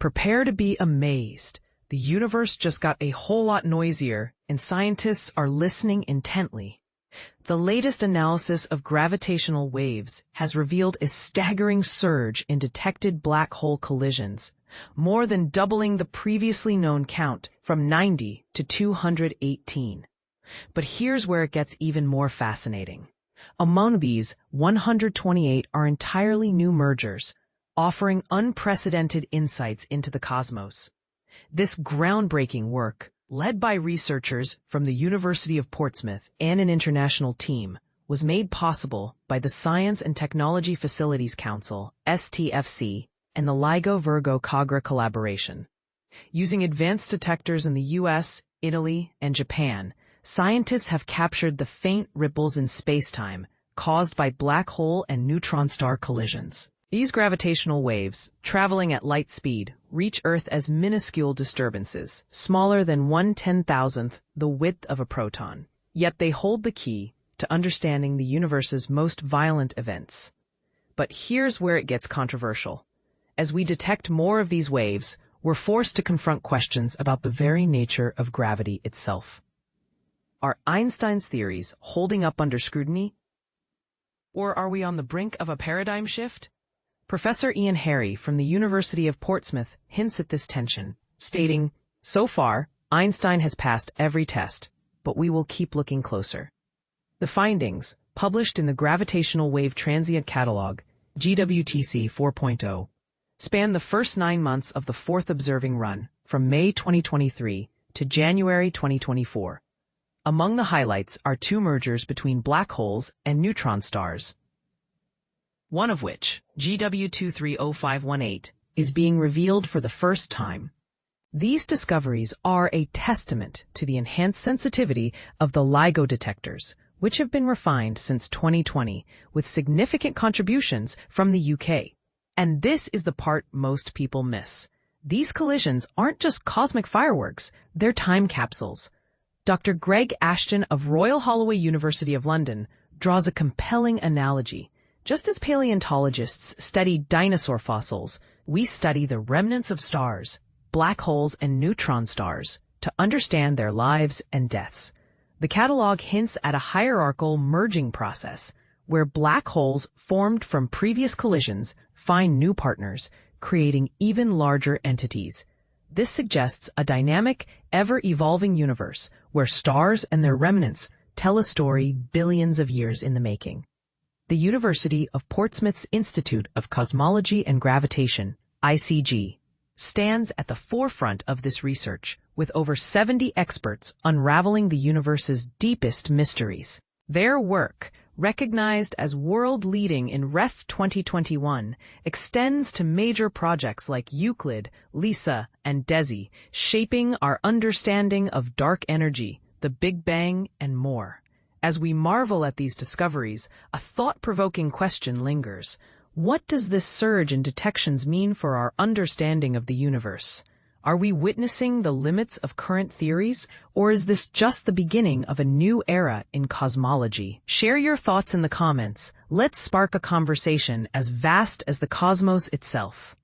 Prepare to be amazed. The universe just got a whole lot noisier, and scientists are listening intently. The latest analysis of gravitational waves has revealed a staggering surge in detected black hole collisions, more than doubling the previously known count from 90 to 218. But here's where it gets even more fascinating. Among these, 128 are entirely new mergers, offering unprecedented insights into the cosmos. This groundbreaking work, led by researchers from the University of Portsmouth and an international team, was made possible by the Science and Technology Facilities Council, STFC, and the LIGO-Virgo-KAGRA collaboration. Using advanced detectors in the US, Italy, and Japan, scientists have captured the faint ripples in spacetime caused by black hole and neutron star collisions. These gravitational waves, traveling at light speed, reach Earth as minuscule disturbances, smaller than 1/10,000th the width of a proton. Yet they hold the key to understanding the universe's most violent events. But here's where it gets controversial. As we detect more of these waves, we're forced to confront questions about the very nature of gravity itself. Are Einstein's theories holding up under scrutiny? Or are we on the brink of a paradigm shift? Professor Ian Harry from the University of Portsmouth hints at this tension, stating, "So far, Einstein has passed every test, but we will keep looking closer." The findings, published in the Gravitational Wave Transient Catalog, GWTC 4.0, span the first 9 months of the fourth observing run, from May 2023 to January 2024. Among the highlights are 2 mergers between black holes and neutron stars, one of which, GW230518, is being revealed for the first time. These discoveries are a testament to the enhanced sensitivity of the LIGO detectors, which have been refined since 2020 with significant contributions from the UK. And this is the part most people miss. These collisions aren't just cosmic fireworks, they're time capsules. Dr. Greg Ashton of Royal Holloway University of London draws a compelling analogy. Just as paleontologists study dinosaur fossils, we study the remnants of stars, black holes, and neutron stars to understand their lives and deaths. The catalog hints at a hierarchical merging process where black holes formed from previous collisions find new partners, creating even larger entities. This suggests a dynamic, ever-evolving universe where stars and their remnants tell a story billions of years in the making. The University of Portsmouth's Institute of Cosmology and Gravitation, ICG, stands at the forefront of this research, with over 70 experts unraveling the universe's deepest mysteries. Their work, recognized as world-leading in REF 2021, extends to major projects like Euclid, LISA, and DESI, shaping our understanding of dark energy, the Big Bang, and more. As we marvel at these discoveries, a thought-provoking question lingers. What does this surge in detections mean for our understanding of the universe? Are we witnessing the limits of current theories, or is this just the beginning of a new era in cosmology? Share your thoughts in the comments. Let's spark a conversation as vast as the cosmos itself.